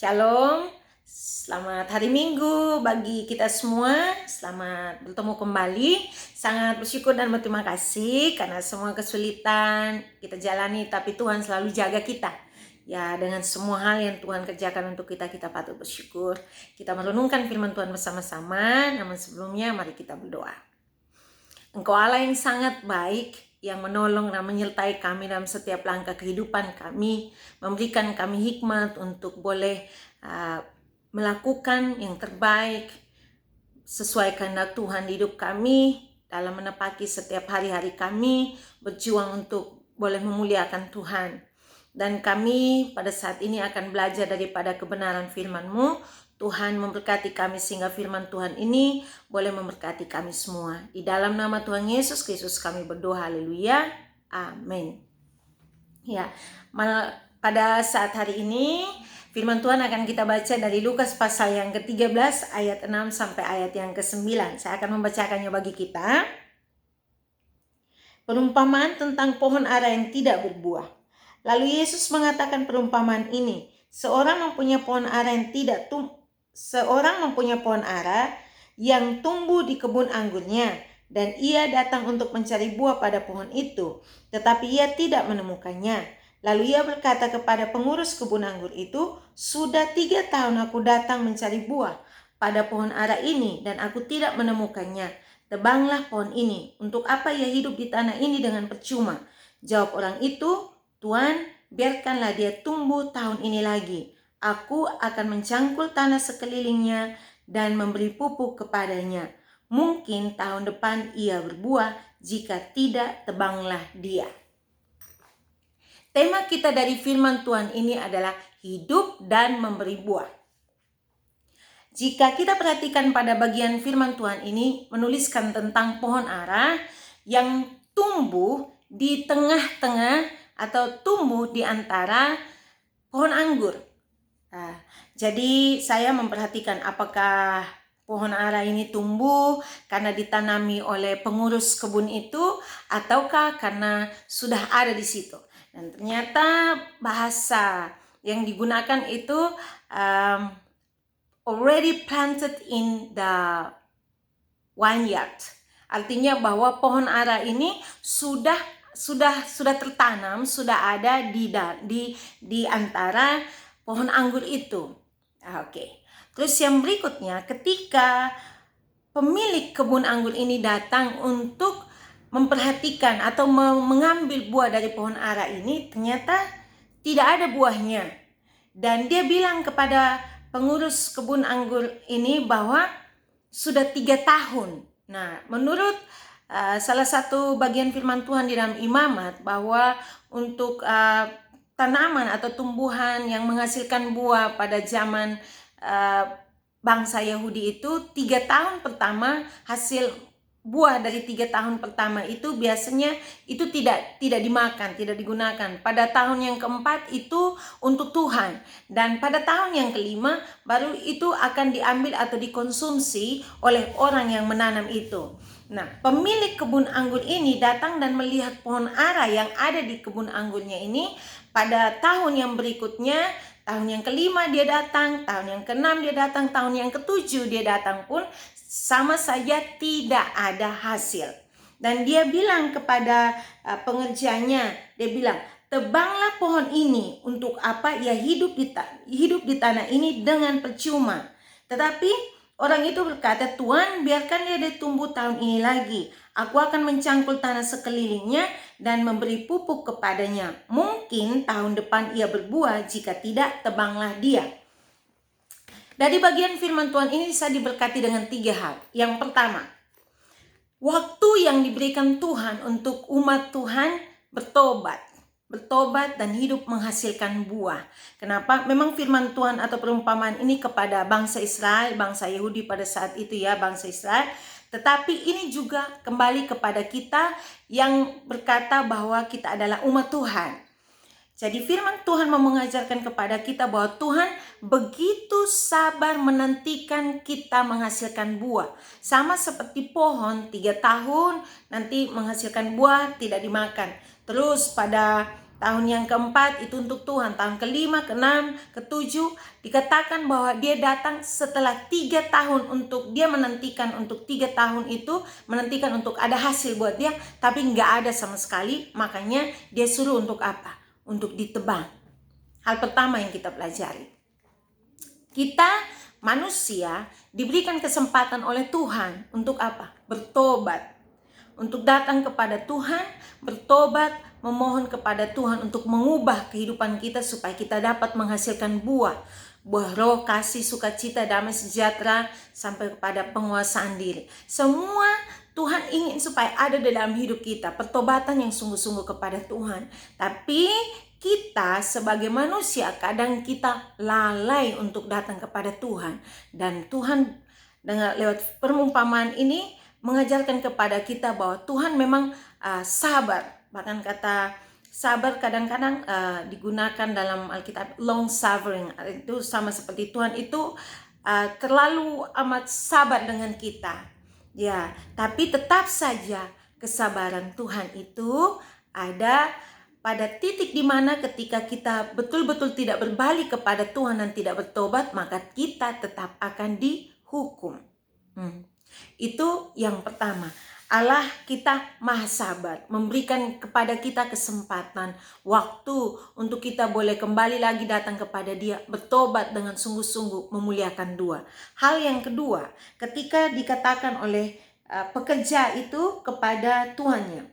Shalom, selamat hari Minggu bagi kita semua. Selamat bertemu kembali. Sangat bersyukur dan berterima kasih karena semua kesulitan kita jalani, tapi Tuhan selalu jaga kita. Ya, dengan semua hal yang Tuhan kerjakan untuk kita, kita patut bersyukur. Kita merenungkan firman Tuhan bersama-sama. Namun sebelumnya, mari kita berdoa. Engkau Allah yang sangat baik, yang menolong dan menyertai kami dalam setiap langkah kehidupan kami, memberikan kami hikmat untuk boleh melakukan yang terbaik sesuai kehendak Tuhan di hidup kami, dalam menepati setiap hari-hari kami, berjuang untuk boleh memuliakan Tuhan. Dan kami pada saat ini akan belajar daripada kebenaran firman-Mu. Tuhan memberkati kami sehingga firman Tuhan ini boleh memberkati kami semua. Di dalam nama Tuhan Yesus Kristus kami berdoa, haleluya, amin. Ya, pada saat hari ini firman Tuhan akan kita baca dari Lukas pasal yang ke-13 ayat 6 sampai ayat yang ke-9. Saya akan membacakannya bagi kita. Perumpamaan tentang pohon ara yang tidak berbuah. Lalu Yesus mengatakan perumpamaan ini, seorang mempunyai pohon ara yang tumbuh di kebun anggurnya, dan ia datang untuk mencari buah pada pohon itu, tetapi ia tidak menemukannya. Lalu ia berkata kepada pengurus kebun anggur itu, sudah 3 tahun aku datang mencari buah pada pohon ara ini, dan aku tidak menemukannya. Tebanglah pohon ini, untuk apa ia hidup di tanah ini dengan percuma? Jawab orang itu, Tuan, biarkanlah dia tumbuh tahun ini lagi. Aku akan mencangkul tanah sekelilingnya dan memberi pupuk kepadanya. Mungkin tahun depan ia berbuah, jika tidak tebanglah dia. Tema kita dari firman Tuhan ini adalah hidup dan memberi buah. Jika kita perhatikan pada bagian firman Tuhan ini menuliskan tentang pohon ara yang tumbuh di tengah-tengah atau tumbuh di antara pohon anggur. Jadi saya memperhatikan apakah pohon ara ini tumbuh karena ditanami oleh pengurus kebun itu ataukah karena sudah ada di situ. Dan ternyata bahasa yang digunakan itu already planted in the vineyard. Artinya bahwa pohon ara ini sudah tertanam, sudah ada di antara pohon anggur itu. Oke. Terus yang berikutnya, ketika pemilik kebun anggur ini datang untuk memperhatikan atau mengambil buah dari pohon ara ini, ternyata tidak ada buahnya. Dan dia bilang kepada pengurus kebun anggur ini bahwa sudah 3 tahun. Nah, menurut salah satu bagian firman Tuhan di dalam Imamat, bahwa untuk tanaman atau tumbuhan yang menghasilkan buah pada zaman bangsa Yahudi itu 3 tahun pertama, hasil buah dari 3 tahun pertama itu biasanya itu tidak dimakan, tidak digunakan. Pada tahun yang keempat itu untuk Tuhan, dan pada tahun yang kelima baru itu akan diambil atau dikonsumsi oleh orang yang menanam itu. Nah, pemilik kebun anggur ini datang dan melihat pohon ara yang ada di kebun anggurnya ini. Pada tahun yang berikutnya, tahun yang kelima dia datang, tahun yang keenam dia datang, tahun yang ketujuh dia datang pun sama saja tidak ada hasil. Dan dia bilang kepada pengerjanya, dia bilang, tebanglah pohon ini, untuk apa ia hidup di tanah ini dengan percuma. Tetapi orang itu berkata, Tuan, biarkan dia tumbuh tahun ini lagi. Aku akan mencangkul tanah sekelilingnya dan memberi pupuk kepadanya. Mungkin tahun depan ia berbuah, jika tidak, tebanglah dia. Dari bagian firman Tuhan ini saya diberkati dengan 3 hal. Yang pertama, waktu yang diberikan Tuhan untuk umat Tuhan bertobat dan hidup menghasilkan buah. Kenapa? Memang firman Tuhan atau perumpamaan ini kepada bangsa Israel, bangsa Yahudi pada saat itu ya, bangsa Israel. Tetapi ini juga kembali kepada kita yang berkata bahwa kita adalah umat Tuhan. Jadi firman Tuhan mau mengajarkan kepada kita bahwa Tuhan begitu sabar menantikan kita menghasilkan buah. Sama seperti pohon 3 tahun nanti menghasilkan buah tidak dimakan. Terus pada Tahun yang keempat itu untuk Tuhan. Tahun kelima, keenam, ketujuh dikatakan bahwa dia datang setelah 3 tahun untuk dia menantikan untuk 3 tahun itu menantikan untuk ada hasil buat dia, tapi nggak ada sama sekali. Makanya dia suruh untuk apa? Untuk ditebang. Hal pertama yang kita pelajari, kita manusia diberikan kesempatan oleh Tuhan untuk apa? Bertobat. Untuk datang kepada Tuhan, bertobat, memohon kepada Tuhan untuk mengubah kehidupan kita supaya kita dapat menghasilkan buah roh, kasih, sukacita, damai, sejahtera, sampai kepada penguasaan diri. Semua Tuhan ingin supaya ada dalam hidup kita, pertobatan yang sungguh-sungguh kepada Tuhan. Tapi kita sebagai manusia kadang kita lalai untuk datang kepada Tuhan. Dan Tuhan dengan lewat perumpamaan ini mengajarkan kepada kita bahwa Tuhan memang sabar. Bahkan kata sabar kadang-kadang digunakan dalam Alkitab, long suffering. Itu sama seperti Tuhan itu terlalu amat sabar dengan kita. Ya, tapi tetap saja kesabaran Tuhan itu ada pada titik di mana ketika kita betul-betul tidak berbalik kepada Tuhan dan tidak bertobat, maka kita tetap akan dihukum. Itu yang pertama. Allah kita maha sabar, memberikan kepada kita kesempatan, waktu untuk kita boleh kembali lagi datang kepada Dia, bertobat dengan sungguh-sungguh, memuliakan Dia. Hal yang kedua, ketika dikatakan oleh pekerja itu kepada tuannya,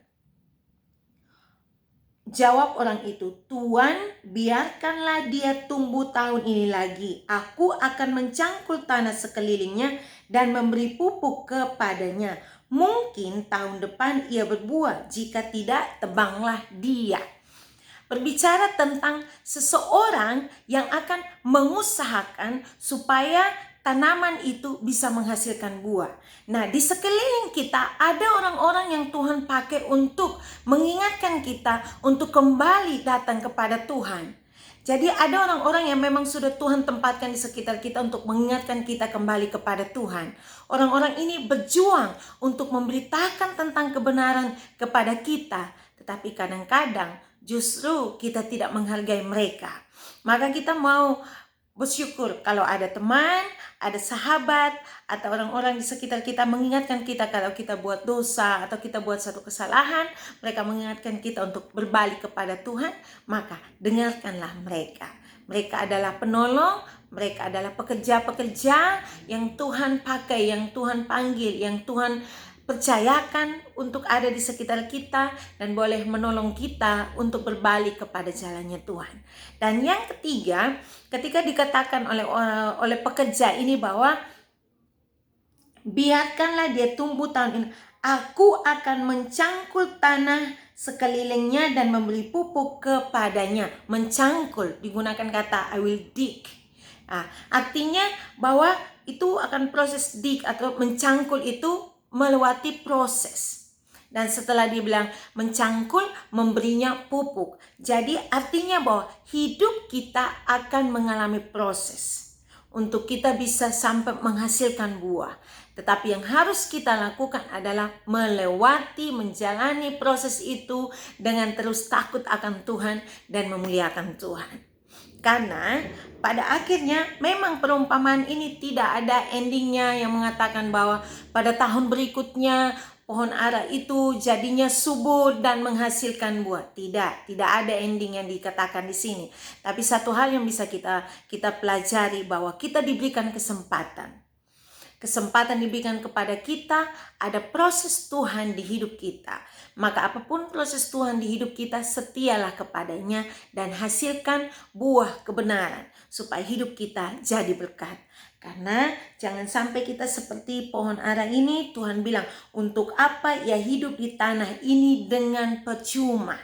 jawab orang itu, "Tuan, biarkanlah dia tumbuh tahun ini lagi. Aku akan mencangkul tanah sekelilingnya dan memberi pupuk kepadanya. Mungkin tahun depan ia berbuah, jika tidak, tebanglah dia." Berbicara tentang seseorang yang akan mengusahakan supaya tanaman itu bisa menghasilkan buah. Nah, di sekeliling kita ada orang-orang yang Tuhan pakai untuk mengingatkan kita untuk kembali datang kepada Tuhan. Jadi ada orang-orang yang memang sudah Tuhan tempatkan di sekitar kita untuk mengingatkan kita kembali kepada Tuhan. Orang-orang ini berjuang untuk memberitakan tentang kebenaran kepada kita. Tetapi kadang-kadang justru kita tidak menghargai mereka. Maka kita mau bersyukur kalau ada teman, ada sahabat, atau orang-orang di sekitar kita mengingatkan kita kalau kita buat dosa atau kita buat satu kesalahan. Mereka mengingatkan kita untuk berbalik kepada Tuhan, maka dengarkanlah mereka. Mereka adalah penolong, mereka adalah pekerja-pekerja yang Tuhan pakai, yang Tuhan panggil, yang Tuhan percayakan untuk ada di sekitar kita dan boleh menolong kita untuk berbalik kepada jalannya Tuhan. Dan yang ketiga, ketika dikatakan oleh pekerja ini bahwa biarkanlah dia tumbuh tahun ini, aku akan mencangkul tanah sekelilingnya dan memberi pupuk kepadanya. Mencangkul digunakan kata I will dig. Artinya bahwa itu akan proses dig atau mencangkul itu melewati proses. Dan setelah dibilang mencangkul, memberinya pupuk. Jadi artinya bahwa hidup kita akan mengalami proses untuk kita bisa sampai menghasilkan buah. Tetapi yang harus kita lakukan adalah melewati, menjalani proses itu dengan terus takut akan Tuhan dan memuliakan Tuhan. Karena pada akhirnya memang perumpamaan ini tidak ada endingnya yang mengatakan bahwa pada tahun berikutnya pohon ara itu jadinya subur dan menghasilkan buah. Tidak ada ending yang dikatakan di sini. Tapi satu hal yang bisa kita pelajari bahwa kita diberikan kesempatan. Kesempatan diberikan kepada kita, ada proses Tuhan di hidup kita. Maka apapun proses Tuhan di hidup kita, setialah kepadanya dan hasilkan buah kebenaran supaya hidup kita jadi berkat. Karena jangan sampai kita seperti pohon ara ini, Tuhan bilang, untuk apa ia hidup di tanah ini dengan percuma.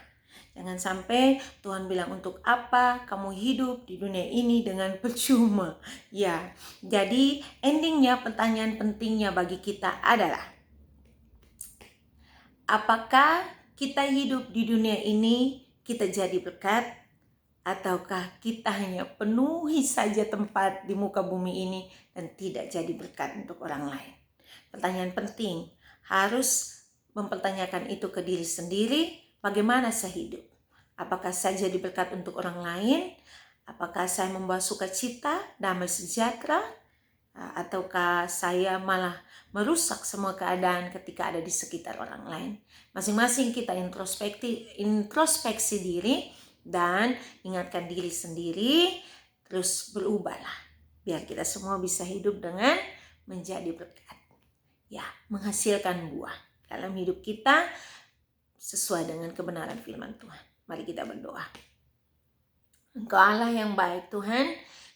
Jangan sampai Tuhan bilang, untuk apa kamu hidup di dunia ini dengan percuma. Ya, jadi endingnya, pertanyaan pentingnya bagi kita adalah, apakah kita hidup di dunia ini kita jadi berkat, ataukah kita hanya penuhi saja tempat di muka bumi ini dan tidak jadi berkat untuk orang lain? Pertanyaan penting, harus mempertanyakan itu ke diri sendiri. Bagaimana saya hidup? Apakah saya jadi berkat untuk orang lain? Apakah saya membawa sukacita, damai sejahtera? Ataukah saya malah merusak semua keadaan ketika ada di sekitar orang lain? Masing-masing kita introspeksi diri dan ingatkan diri sendiri, terus berubahlah. Biar kita semua bisa hidup dengan menjadi berkat. Ya, menghasilkan buah dalam hidup kita sesuai dengan kebenaran firman Tuhan. Mari kita berdoa. Engkau Allah yang baik Tuhan,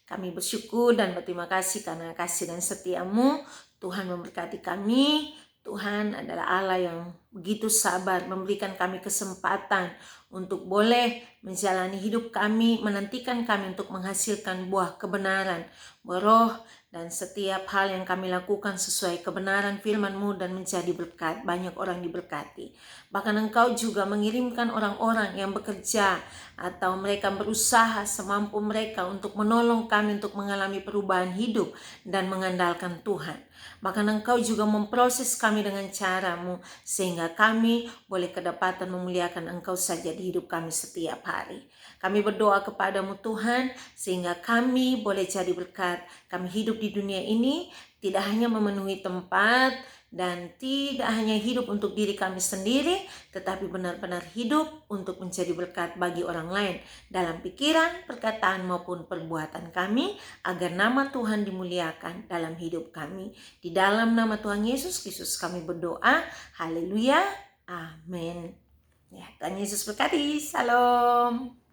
kami bersyukur dan berterima kasih karena kasih dan setia-Mu. Tuhan memberkati kami. Tuhan adalah Allah yang begitu sabar memberikan kami kesempatan untuk boleh menjalani hidup kami, menantikan kami untuk menghasilkan buah kebenaran, roh, dan setiap hal yang kami lakukan sesuai kebenaran firman-Mu dan menjadi berkat. Banyak orang diberkati. Bahkan Engkau juga mengirimkan orang-orang yang bekerja atau mereka berusaha semampu mereka untuk menolong kami untuk mengalami perubahan hidup dan mengandalkan Tuhan. Bahkan Engkau juga memproses kami dengan cara-Mu sehingga kami boleh kedapatan memuliakan Engkau saja di hidup kami setiap hari. Kami berdoa kepadamu Tuhan sehingga kami boleh jadi berkat. Kami hidup di dunia ini tidak hanya memenuhi tempat dan tidak hanya hidup untuk diri kami sendiri, tetapi benar-benar hidup untuk menjadi berkat bagi orang lain dalam pikiran, perkataan maupun perbuatan kami, agar nama Tuhan dimuliakan dalam hidup kami. Di dalam nama Tuhan Yesus Kristus kami berdoa. Haleluya. Amin. Ya, Tuhan Yesus berkati. Salam.